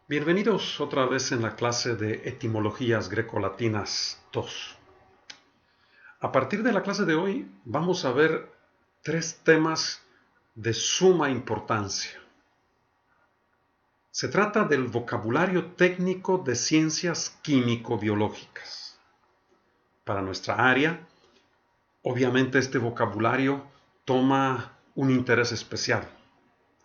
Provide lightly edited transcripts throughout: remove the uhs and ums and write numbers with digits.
Bienvenidos otra vez en la clase de Etimologías Grecolatinas 2. A partir de la clase de hoy vamos a ver tres temas de suma importancia. Se trata del vocabulario técnico de ciencias químico-biológicas. Para nuestra área, obviamente este vocabulario toma un interés especial.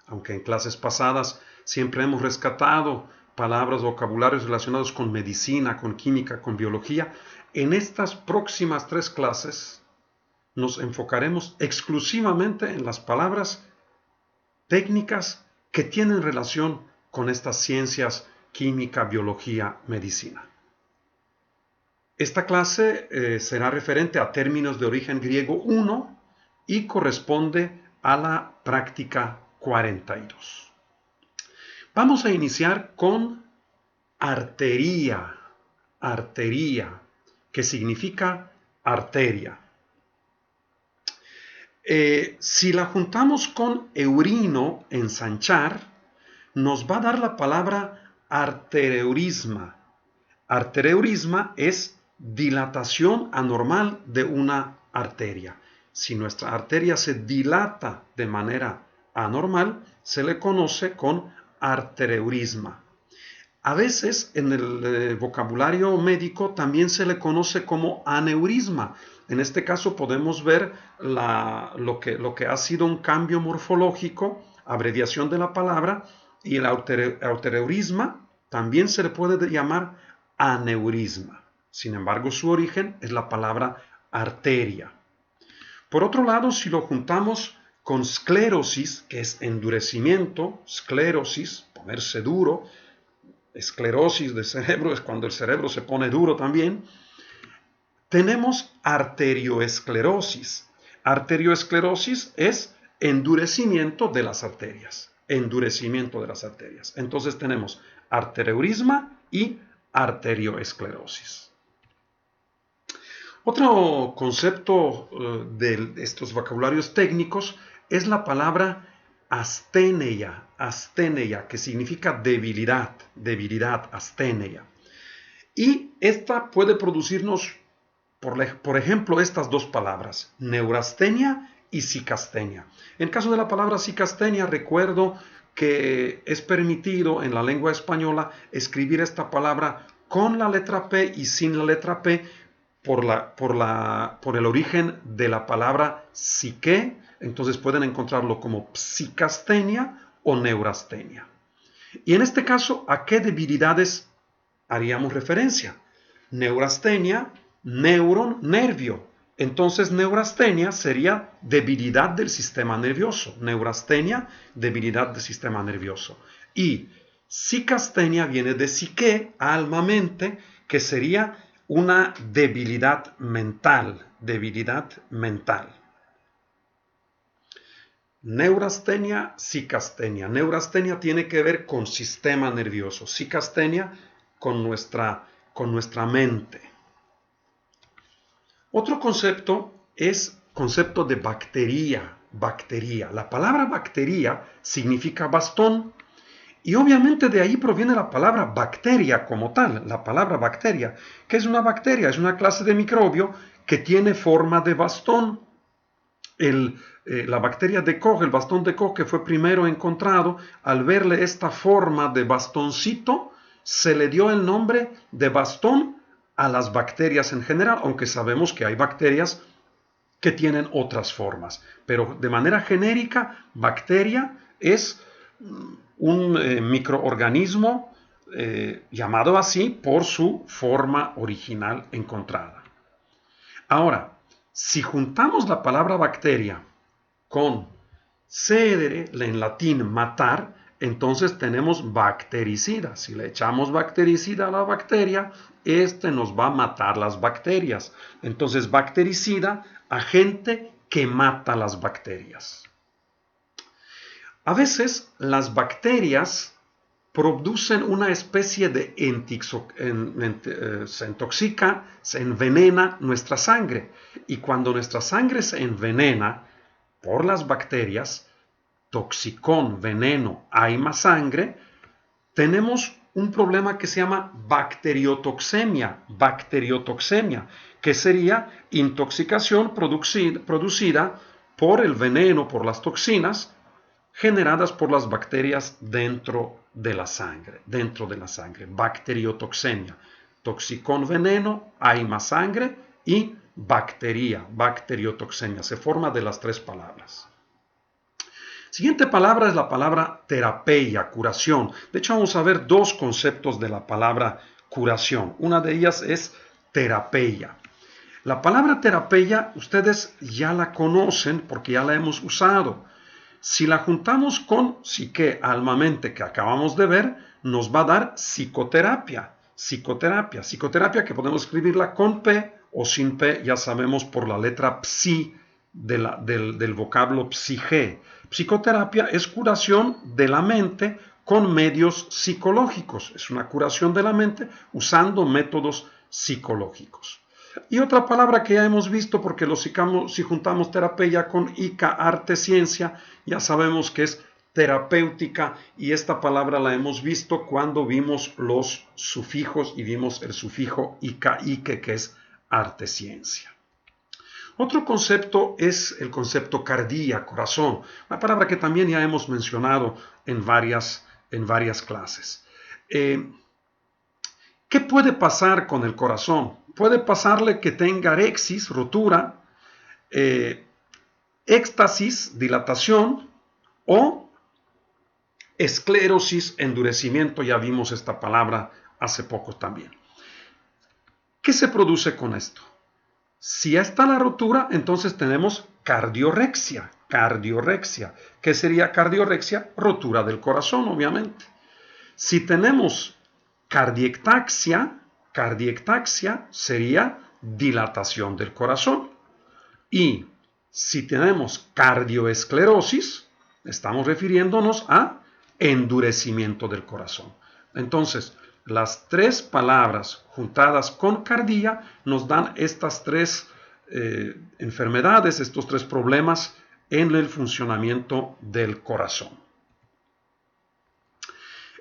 Aunque en clases pasadas siempre hemos rescatado palabras, vocabularios relacionados con medicina, con química, con biología, en estas próximas tres clases nos enfocaremos exclusivamente en las palabras técnicas que tienen relación con estas ciencias química, biología, medicina. Esta clase será referente a términos de origen griego 1 y corresponde a la práctica 42. Vamos a iniciar con arteria, que significa arteria. Si la juntamos con eurino, ensanchar, nos va a dar la palabra artereurisma. Artereurisma es dilatación anormal de una arteria. Si nuestra arteria se dilata de manera anormal, se le conoce con artereurisma. A veces en el vocabulario médico también se le conoce como aneurisma. En este caso podemos ver lo que ha sido un cambio morfológico, abreviación de la palabra, y el artereurisma también se le puede llamar aneurisma. Sin embargo, su origen es la palabra arteria. Por otro lado, si lo juntamos con esclerosis, que es endurecimiento, esclerosis, ponerse duro, esclerosis de cerebro es cuando el cerebro se pone duro también, tenemos arterioesclerosis. Arterioesclerosis es endurecimiento de las arterias. Endurecimiento de las arterias. Entonces tenemos artereurisma y arterioesclerosis. Otro concepto de estos vocabularios técnicos es la palabra asteneia, que significa debilidad, asteneia. Y esta puede producirnos, por ejemplo, estas dos palabras, neurastenia y cicastenia. En caso de la palabra cicastenia, recuerdo que es permitido en la lengua española escribir esta palabra con la letra P y sin la letra P por el origen de la palabra psique. Entonces pueden encontrarlo como psicastenia o neurastenia. Y en este caso, ¿a qué debilidades haríamos referencia? Neurastenia, neuron, nervio. Entonces, neurastenia sería debilidad del sistema nervioso. Neurastenia, debilidad del sistema nervioso. Y cicastenia viene de psique, alma, mente, que sería una debilidad mental. Neurastenia, cicastenia. Neurastenia tiene que ver con sistema nervioso. Cicastenia con nuestra mente. Otro concepto es concepto de bacteria. La palabra bacteria significa bastón. Y obviamente de ahí proviene la palabra bacteria como tal, la palabra bacteria. ¿Qué es una bacteria? Es una clase de microbio que tiene forma de bastón. La bacteria de Koch, el bastón de Koch que fue primero encontrado, al verle esta forma de bastoncito, se le dio el nombre de bastón a las bacterias en general, aunque sabemos que hay bacterias que tienen otras formas. Pero de manera genérica, bacteria es un microorganismo llamado así por su forma original encontrada. Ahora, si juntamos la palabra bacteria con cedere, en latín matar, entonces tenemos bactericida. Si le echamos bactericida a la bacteria, nos va a matar las bacterias. Entonces, bactericida, agente que mata las bacterias. A veces las bacterias producen una especie de se intoxica, se envenena nuestra sangre. Y cuando nuestra sangre se envenena por las bacterias, toxicón, veneno, hay más sangre, tenemos un problema que se llama bacteriotoxemia, que sería intoxicación producida por el veneno, por las toxinas generadas por las bacterias dentro de la sangre, bacteriotoxemia. Toxicón, veneno, hay más sangre, y bacteriotoxemia, se forma de las tres palabras. Siguiente palabra es la palabra terapia, curación. De hecho, vamos a ver dos conceptos de la palabra curación. Una de ellas es terapia. La palabra terapia ustedes ya la conocen porque ya la hemos usado. Si la juntamos con psique, alma, mente, que acabamos de ver, nos va a dar psicoterapia. Psicoterapia que podemos escribirla con P o sin P, ya sabemos por la letra psi del vocablo psige. Psicoterapia es curación de la mente con medios psicológicos. Es una curación de la mente usando métodos psicológicos. Y otra palabra que ya hemos visto, porque si juntamos terapia con ica, arte, ciencia, ya sabemos que es terapéutica, y esta palabra la hemos visto cuando vimos los sufijos y vimos el sufijo ica, ike, que es arte, ciencia. Otro concepto es el concepto cardia, corazón, una palabra que también ya hemos mencionado en varias clases. ¿Qué puede pasar con el corazón? Puede pasarle que tenga arexis, rotura, éxtasis, dilatación, o esclerosis, endurecimiento. Ya vimos esta palabra hace poco también. ¿Qué se produce con esto? Si ya está la rotura, entonces tenemos cardiorexia. ¿Qué sería cardiorexia? Rotura del corazón, obviamente. Si tenemos cardiectaxia sería dilatación del corazón. Y si tenemos cardioesclerosis, estamos refiriéndonos a endurecimiento del corazón. Entonces, las tres palabras juntadas con cardia nos dan estas tres enfermedades, estos tres problemas en el funcionamiento del corazón.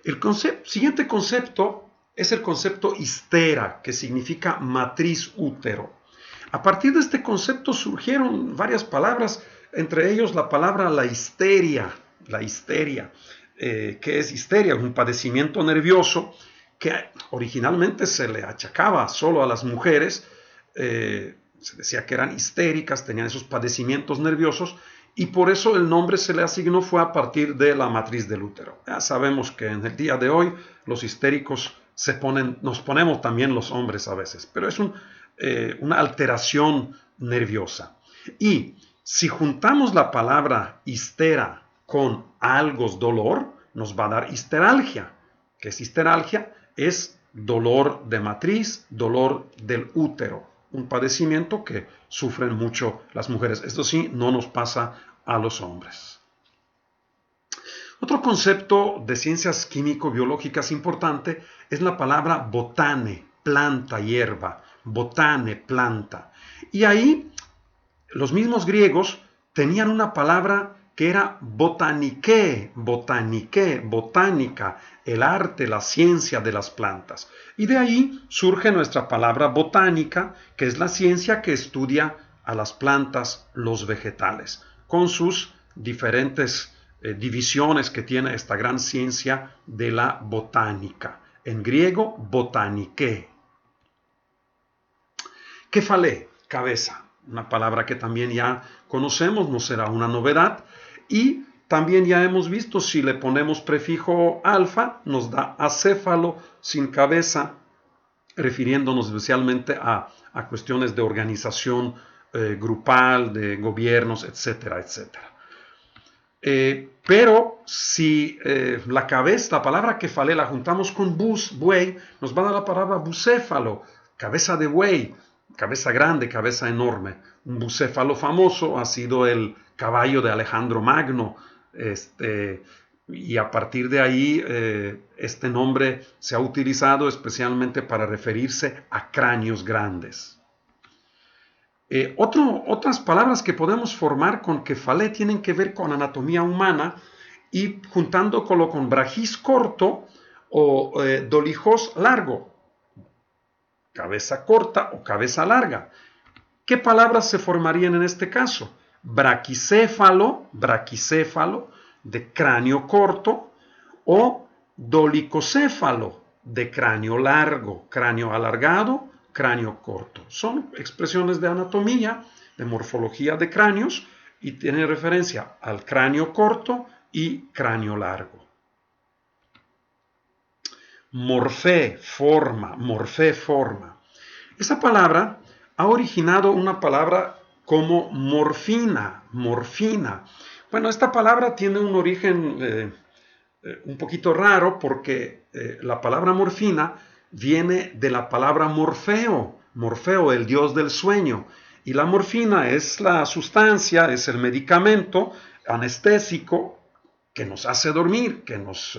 El siguiente concepto es el concepto histera, que significa matriz útero. A partir de este concepto surgieron varias palabras, entre ellos la palabra la histeria, que es histeria, un padecimiento nervioso que originalmente se le achacaba solo a las mujeres, se decía que eran histéricas, tenían esos padecimientos nerviosos, y por eso el nombre se le asignó fue a partir de la matriz del útero. Ya sabemos que en el día de hoy los histéricos nos ponemos también los hombres a veces, pero es una alteración nerviosa. Y si juntamos la palabra histera con algos dolor, nos va a dar histeralgia. ¿Qué es histeralgia? Es dolor de matriz, dolor del útero, un padecimiento que sufren mucho las mujeres. Esto sí, no nos pasa a los hombres. Otro concepto de ciencias químico-biológicas importante es la palabra botane, planta, hierba, botane, planta. Y ahí los mismos griegos tenían una palabra que era botanike, botánica, el arte, la ciencia de las plantas. Y de ahí surge nuestra palabra botánica, que es la ciencia que estudia a las plantas, los vegetales, con sus diferentes divisiones que tiene esta gran ciencia de la botánica. En griego, botanike. Kefalé, cabeza, una palabra que también ya conocemos, no será una novedad. Y también ya hemos visto, si le ponemos prefijo alfa, nos da acéfalo, sin cabeza, refiriéndonos especialmente a cuestiones de organización grupal, de gobiernos, etcétera, etcétera. Pero si la palabra kefalé la juntamos con buey, nos va a dar la palabra bucéfalo, cabeza de buey, cabeza grande, cabeza enorme. Un bucéfalo famoso ha sido el caballo de Alejandro Magno, y a partir de ahí este nombre se ha utilizado especialmente para referirse a cráneos grandes. Otras palabras que podemos formar con kefalé tienen que ver con anatomía humana, y juntándolo con brajis corto O dolijos, largo, cabeza corta o cabeza larga. ¿Qué palabras se formarían en este caso? Braquicéfalo, de cráneo corto, o dolicocéfalo, de cráneo largo, cráneo alargado, cráneo corto. Son expresiones de anatomía, de morfología de cráneos, y tienen referencia al cráneo corto y cráneo largo. Morfé, forma. Esa palabra ha originado una palabra como morfina. Bueno, esta palabra tiene un origen un poquito raro porque la palabra morfina viene de la palabra Morfeo, el dios del sueño. Y la morfina es la sustancia, es el medicamento anestésico que nos hace dormir, que nos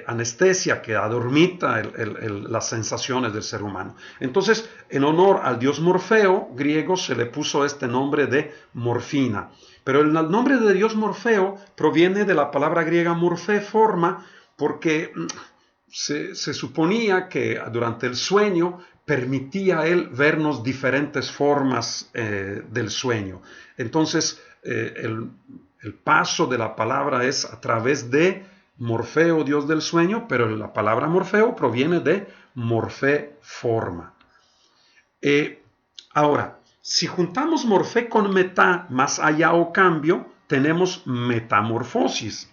anestesia, que adormita las sensaciones del ser humano. Entonces, en honor al dios Morfeo griego se le puso este nombre de morfina. Pero el nombre de dios Morfeo proviene de la palabra griega morfé, forma, porque se suponía que durante el sueño permitía a él vernos diferentes formas del sueño. Entonces, el paso de la palabra es a través de Morfeo, dios del sueño, pero la palabra Morfeo proviene de morfé, forma. Ahora, si juntamos morfé con metá, más allá o cambio, tenemos metamorfosis.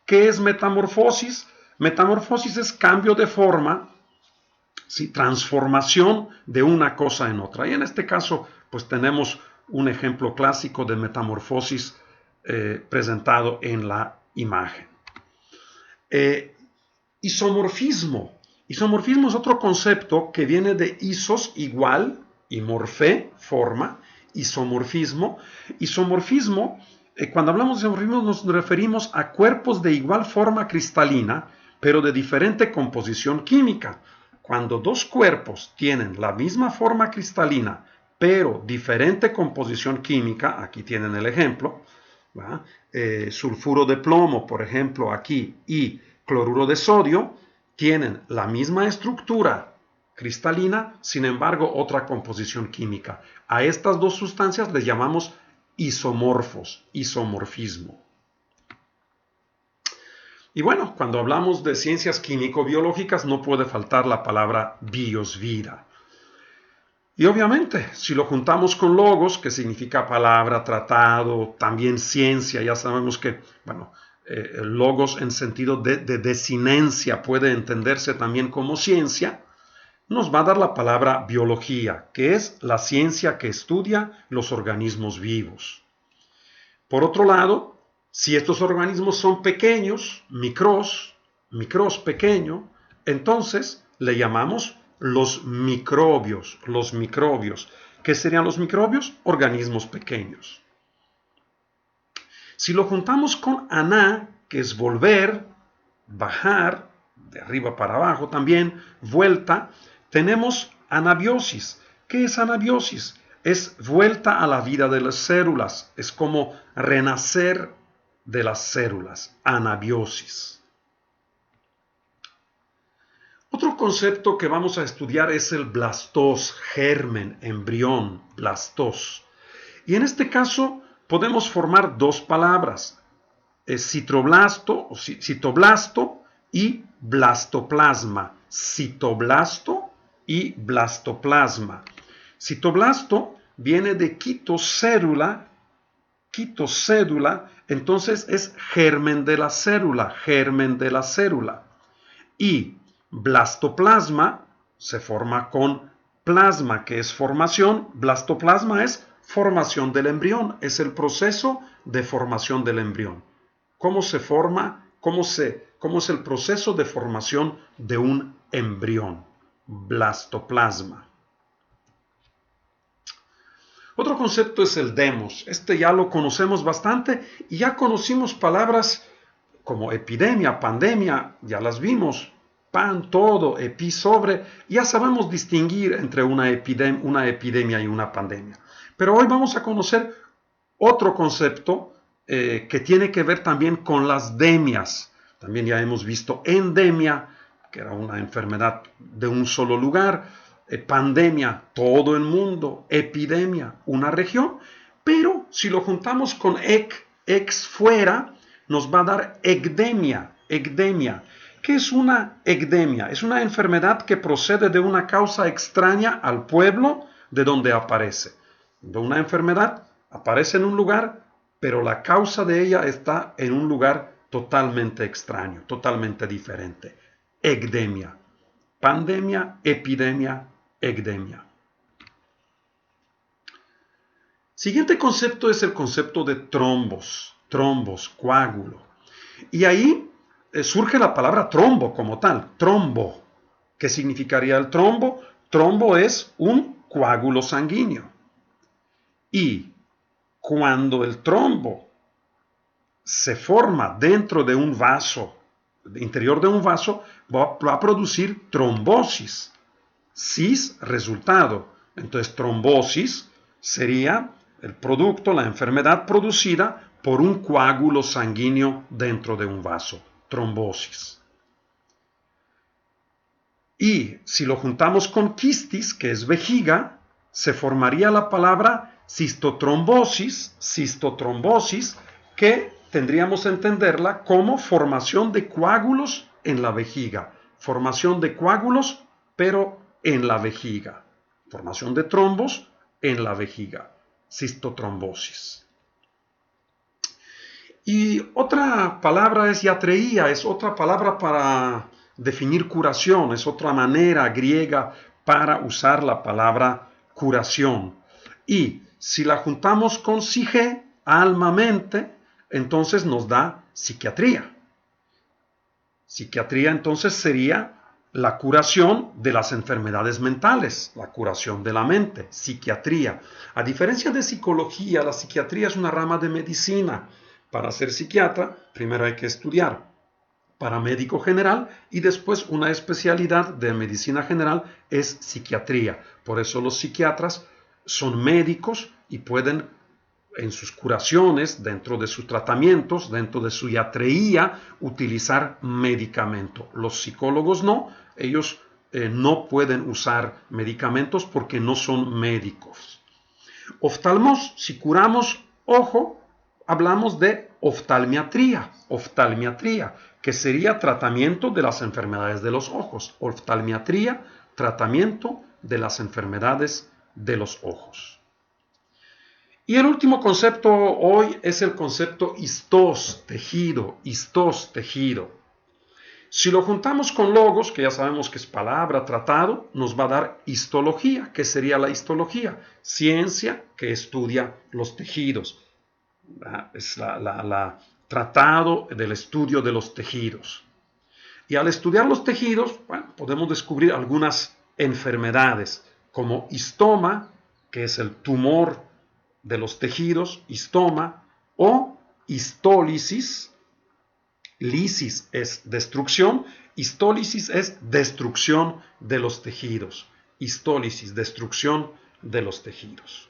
¿Qué es metamorfosis? Metamorfosis es cambio de forma, ¿sí? Transformación de una cosa en otra. Y en este caso, pues tenemos un ejemplo clásico de metamorfosis presentado en la imagen. Isomorfismo. Isomorfismo es otro concepto que viene de isos, igual, y morfé, forma. Isomorfismo. Cuando hablamos de isomorfismo nos referimos a cuerpos de igual forma cristalina, pero de diferente composición química. Cuando dos cuerpos tienen la misma forma cristalina, pero diferente composición química, aquí tienen el ejemplo, sulfuro de plomo, por ejemplo, aquí, y cloruro de sodio, tienen la misma estructura cristalina, sin embargo, otra composición química. A estas dos sustancias les llamamos isomorfos, isomorfismo. Y bueno, cuando hablamos de ciencias químico-biológicas no puede faltar la palabra bios, vida. Y obviamente, si lo juntamos con logos, que significa palabra, tratado, también ciencia, ya sabemos que, bueno, logos en sentido de desinencia puede entenderse también como ciencia, nos va a dar la palabra biología, que es la ciencia que estudia los organismos vivos. Por otro lado, si estos organismos son pequeños, micros pequeño, entonces le llamamos los microbios. ¿Qué serían los microbios? Organismos pequeños. Si lo juntamos con aná, que es volver, bajar, de arriba para abajo también, vuelta, tenemos anabiosis. ¿Qué es anabiosis? Es vuelta a la vida de las células, es como renacer de las células, anabiosis. Otro concepto que vamos a estudiar es el blastós, germen, embrión, blastós. Y en este caso podemos formar dos palabras, citoblasto y blastoplasma. Citoblasto y blastoplasma. Citoblasto viene de quitocédula, entonces es germen de la célula. Y blastoplasma se forma con plasma, que es formación. Blastoplasma es formación del embrión, es el proceso de formación del embrión. ¿Cómo se forma? ¿Cómo es el proceso de formación de un embrión? Blastoplasma. Otro concepto es el demos. Este ya lo conocemos bastante y ya conocimos palabras como epidemia, pandemia, ya las vimos. Pan, todo, epi, sobre. Ya sabemos distinguir entre una epidemia y una pandemia. Pero hoy vamos a conocer otro concepto que tiene que ver también con las demias. También ya hemos visto endemia, que era una enfermedad de un solo lugar, pandemia, todo el mundo, epidemia, una región, pero si lo juntamos con ex fuera, nos va a dar ecdemia. ¿Qué es una ecdemia? Es una enfermedad que procede de una causa extraña al pueblo de donde aparece. De una enfermedad aparece en un lugar, pero la causa de ella está en un lugar totalmente extraño, totalmente diferente. Ecdemia. Pandemia, epidemia, ecdemia. Siguiente concepto es el concepto de trombos, coágulo. Y ahí surge la palabra trombo como tal, trombo. ¿Qué significaría el trombo? Trombo es un coágulo sanguíneo. Y cuando el trombo se forma dentro de un vaso, interior de un vaso, va a producir trombosis. Cis, resultado. Entonces, trombosis sería el producto, la enfermedad producida por un coágulo sanguíneo dentro de un vaso. Trombosis. Y si lo juntamos con quistis, que es vejiga, se formaría la palabra cistotrombosis, que tendríamos que entenderla como formación de coágulos en la vejiga. Formación de coágulos, pero en la vejiga. Formación de trombos en la vejiga. Cistotrombosis. Y otra palabra es iatreía, es otra palabra para definir curación, es otra manera griega para usar la palabra curación. Y si la juntamos con psique, alma, mente, entonces nos da psiquiatría. Psiquiatría entonces sería la curación de las enfermedades mentales, la curación de la mente, psiquiatría. A diferencia de psicología, la psiquiatría es una rama de medicina. Para ser psiquiatra, primero hay que estudiar para médico general y después una especialidad de medicina general es psiquiatría. Por eso los psiquiatras son médicos y pueden en sus curaciones, dentro de sus tratamientos, dentro de su iatreía, utilizar medicamento. Los psicólogos no, ellos no pueden usar medicamentos porque no son médicos. Oftalmos, si curamos ojo, hablamos de oftalmiatría, que sería tratamiento de las enfermedades de los ojos. Oftalmiatría, tratamiento de las enfermedades de los ojos. Y el último concepto hoy es el concepto histos, tejido. Si lo juntamos con logos, que ya sabemos que es palabra, tratado, nos va a dar histología. ¿Qué sería la histología? Ciencia que estudia los tejidos. Es la tratado del estudio de los tejidos. Y al estudiar los tejidos, bueno, podemos descubrir algunas enfermedades, como histoma, que es el tumor de los tejidos, histoma, o histólisis. Lisis es destrucción, histólisis es destrucción de los tejidos. Histólisis, destrucción de los tejidos.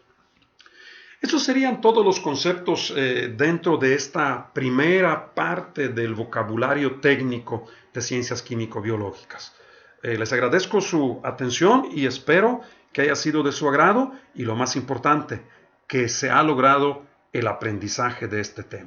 Esos serían todos los conceptos dentro de esta primera parte del vocabulario técnico de ciencias químico-biológicas. Les agradezco su atención y espero que haya sido de su agrado y lo más importante, que se ha logrado el aprendizaje de este tema.